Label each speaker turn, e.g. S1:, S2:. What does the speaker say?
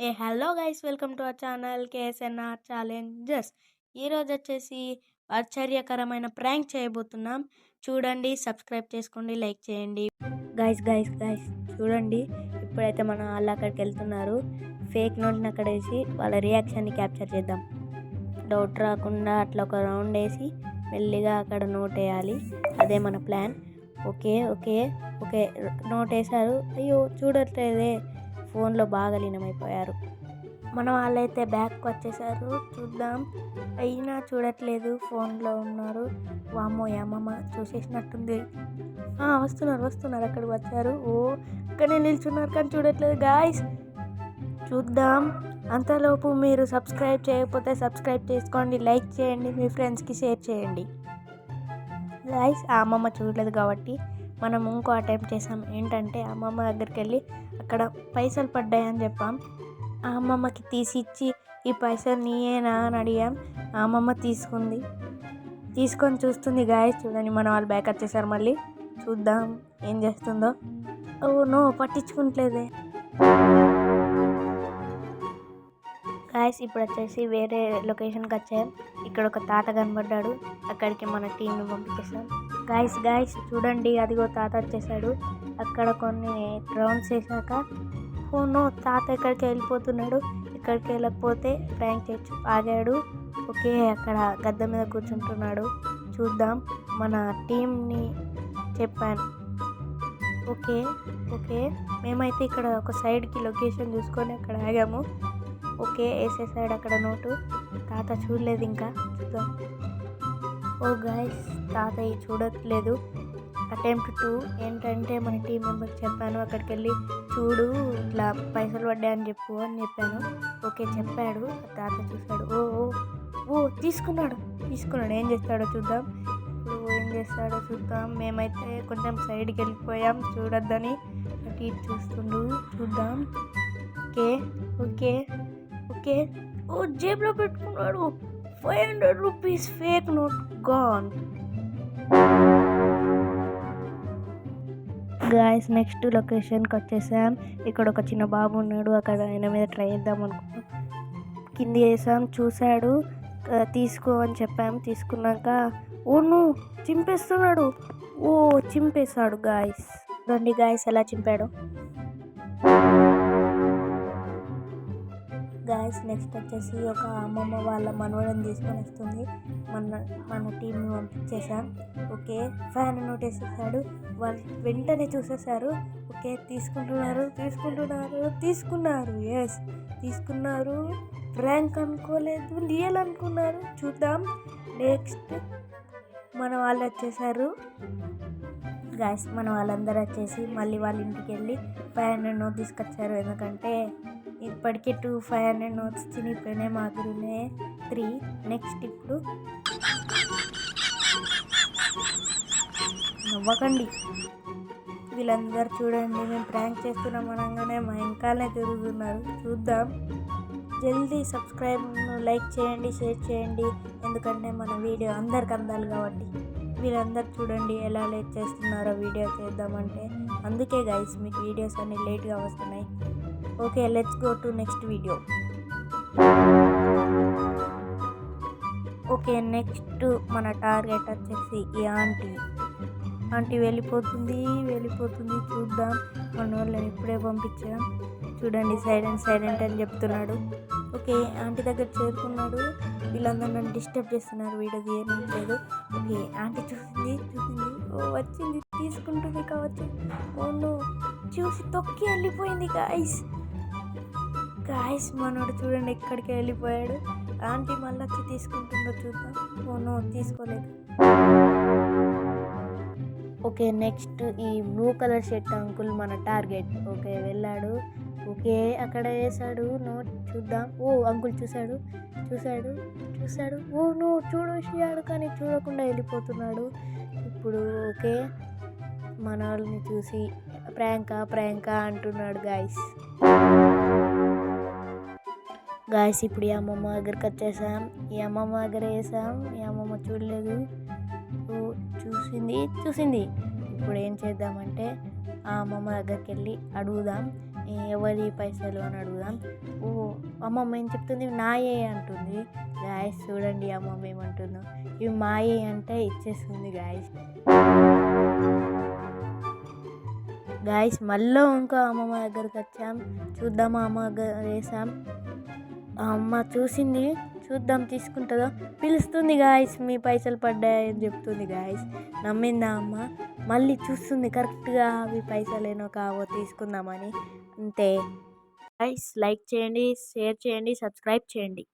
S1: Hello guys, welcome to our channel KSNR Challengers. ఈరోజు వచ్చేసి ఆశ్చర్యకరమైన ప్రాంక్ చేయబోతున్నాం. చూడండి, సబ్స్క్రైబ్ చేసుకోండి, లైక్ చేయండి. గైస్ గైస్ గైస్ చూడండి, ఇప్పుడైతే మనం వాళ్ళు అక్కడికి వెళ్తున్నారు. ఫేక్ నోట్ని అక్కడ వేసి వాళ్ళ రియాక్షన్ని క్యాప్చర్ చేద్దాం. డౌట్ రాకుండా అట్లా ఒక రౌండ్ వేసి మెల్లిగా అక్కడ నోట్ వేయాలి. అదే మన plan. Okay okay okay note వేశారు. అయ్యో చూడట్లేదే, ఫోన్లో బాగా లీనమైపోయారు. మన వాళ్ళైతే బ్యాక్కి వచ్చేసారు. చూద్దాం, అయినా చూడట్లేదు, ఫోన్లో ఉన్నారు. వామ్మో, అమ్మమ్మ చూసేసినట్టుంది. వస్తున్నారు అక్కడికి వచ్చారు. అక్కడనే నిల్చున్నారు కానీ చూడట్లేదు. గాయస్ చూద్దాం. అంతలోపు మీరు సబ్స్క్రైబ్ చేయకపోతే సబ్స్క్రైబ్ చేసుకోండి, లైక్ చేయండి, మీ ఫ్రెండ్స్కి షేర్ చేయండి. గాయస్ ఆ అమ్మమ్మ చూడలేదు కాబట్టి మనం ఇంకో అటెంప్ట్ చేసాం. ఏంటంటే అమ్మమ్మ దగ్గరికి వెళ్ళి అక్కడ పైసలు పడ్డాయని చెప్పాం. ఆ అమ్మమ్మకి తీసి ఇచ్చి, ఈ పైసలు నీయేనా అని అడిగాం. ఆ అమ్మమ్మ తీసుకొని చూస్తుంది. గాయస్ చూడండి, మన వాళ్ళు బ్యాక్ వచ్చేసారు. మళ్ళీ చూద్దాం ఏం చేస్తుందో. నో, పట్టించుకుంటలేదే. గాయస్ ఇప్పుడు వచ్చేసి వేరే లొకేషన్కి వచ్చాం. ఇక్కడ ఒక తాత కనబడ్డాడు. అక్కడికి మన టీంని పంపించేసాం. గాయస్ చూడండి, అదిగో తాత వచ్చేసాడు. అక్కడ కొన్ని రౌండ్స్ వేసాక నో, తాత ఎక్కడికి వెళ్ళిపోతున్నాడు. ఇక్కడికి వెళ్ళకపోతే ప్రాంక్ చేయొచ్చు. ఆగాడు. ఓకే, అక్కడ గద్ద మీద కూర్చుంటున్నాడు. చూద్దాం, మన టీంని చెప్పాను. ఓకే మేమైతే ఇక్కడ ఒక సైడ్కి లొకేషన్ చూసుకొని అక్కడ ఆగాము. ఓకే, వేసేసాడు అక్కడ నోటు. తాత చూడలేదు ఇంకా. చూద్దాం. గాయస్ తాతయ్య చూడట్లేదు. అటెంప్ట్ 2 ఏంటంటే మన టీం మెంబర్కి చెప్పాను, అక్కడికి వెళ్ళి చూడు ఇట్లా పైసలు పడ్డాయని చెప్పాను. ఓకే చెప్పాడు. తాత చూశాడు. తీసుకున్నాడు. ఏం చేస్తాడో చూద్దాం. ఇప్పుడు ఏం చేస్తాడో చూద్దాం. మేమైతే కొంచెం సైడ్కి వెళ్ళిపోయాం, చూడొద్దని. అటు ఇటు చూద్దాం. ఓకే జేబులో పెట్టుకున్నాడు. 500 rupees fake note gone. Guys next లొకేషన్కి వచ్చేసాం. ఇక్కడ ఒక చిన్న బాబు ఉన్నాడు. అక్కడ ఆయన మీద ట్రై చేద్దాం అనుకున్నాం. కింద వేసాం, చూశాడు. తీసుకో అని చెప్పాము. తీసుకున్నాక చింపేస్తున్నాడు. చింపేశాడు. గాయస్ రండి గాయస్ ఎలా చింపాడు. గాయస్ నెక్స్ట్ వచ్చేసి ఒక అమ్మమ్మ వాళ్ళ మనవడని తీసుకొని వస్తుంది. మన టీంని పంపించేసాం. ఓకే, 500 నోట్ వేసేసాడు. వాళ్ళు వెంటనే చూసేసారు. ఓకే, తీసుకున్నారు. ఎస్ తీసుకున్నారు. ర్యాంక్ అనుకోలేదు, రియల్ అనుకున్నారు. చూద్దాం. నెక్స్ట్ మన వాళ్ళు వచ్చేసారు. గాయస్ మన వాళ్ళందరూ వచ్చేసి మళ్ళీ వాళ్ళ ఇంటికి వెళ్ళి 500 నోట్ తీసుకొచ్చారు. ఎందుకంటే ఇప్పటికే 500 నోట్స్ చినిగిపోయినాయి. మా దగ్గరనే 3. నెక్స్ట్ ఇప్పుడు నవ్వకండి. వీళ్ళందరూ చూడండి, మేము ప్రాంక్ చేస్తున్నాం అనగానే మా వెనకాలనే తిరుగుతున్నారు. చూద్దాం. జల్దీ సబ్స్క్రైబ్, లైక్ చేయండి, షేర్ చేయండి. ఎందుకంటే మన వీడియో అందరికి అందాలి కాబట్టి. వీళ్ళందరూ చూడండి ఎలా లేట్ చేస్తున్నారో వీడియో చేద్దామంటే. అందుకే గైస్ మీకు వీడియోస్ అన్ని లేట్గా వస్తున్నాయి. Okay, let's go to next video. Okay, next మన టార్గెట్ వచ్చేసి ఈ ఆంటీ వెళ్ళిపోతుంది. చూద్దాం. మన వాళ్ళని ఇప్పుడే పంపించాం. చూడండి, సైలెంట్ అని చెప్తున్నాడు. ఓకే, ఆంటీ దగ్గర చేరుకున్నాడు. వీళ్ళందరూ నన్ను డిస్టర్బ్ చేస్తున్నారు. వీడియో తీయలేదు. ఓకే, ఆంటీ చూసింది. వచ్చింది, తీసుకుంటుంది కావచ్చు. చూసి తొక్కి వెళ్ళిపోయింది. గాయస్ మనోడు చూడండి ఎక్కడికి వెళ్ళిపోయాడు. ఆంటీ మళ్ళీ వచ్చి తీసుకుంటుందో చూద్దాం. తీసుకోలేదు. ఓకే, నెక్స్ట్ ఈ బ్లూ కలర్ షర్ట్ అంకుల్ మన టార్గెట్. ఓకే, వెళ్ళాడు. ఓకే, అక్కడ వేసాడు నోట్. చూద్దాం. అంకుల్ చూశాడు. చూడేసాడు కానీ చూడకుండా వెళ్ళిపోతున్నాడు. ఇప్పుడు ఓకే, మన వాళ్ళని చూసి ప్రాంకా అంటున్నాడు. గాయస్ ఇప్పుడు ఈ అమ్మమ్మ దగ్గరికి వచ్చేసాం. ఈ అమ్మమ్మ దగ్గర వేసాం. ఈ అమ్మమ్మ చూడలేదు. చూసింది. ఇప్పుడు ఏం చేద్దామంటే ఆ అమ్మమ్మ దగ్గరికి వెళ్ళి అడుగుదాం ఎవరి పైసలు అని అడుగుదాం. ఓ అమ్మమ్మ ఏం చెప్తుంది, నాయే అంటుంది. గాయస్ చూడండి అమ్మమ్మ ఏమంటుందో. ఇవి మాయే అంటే ఇచ్చేస్తుంది గాయస్. గాయస్ మళ్ళీ ఇంకో అమ్మమ్మ దగ్గరికి వచ్చాం. చూద్దాం అమ్మ వేసాం. ఆ అమ్మ చూసింది, చూద్దాం తీసుకుంటుందో. పిలుస్తుంది గాయస్, మీ పైసలు పడ్డాయని చెప్తుంది గాయస్. నమ్మిందా అమ్మ. మళ్ళీ చూస్తుంది కరెక్ట్గా అవి పైసలేనో కావో తీసుకుందామని. అంతే గాయస్. లైక్ చేయండి, షేర్ చేయండి, సబ్స్క్రైబ్ చేయండి.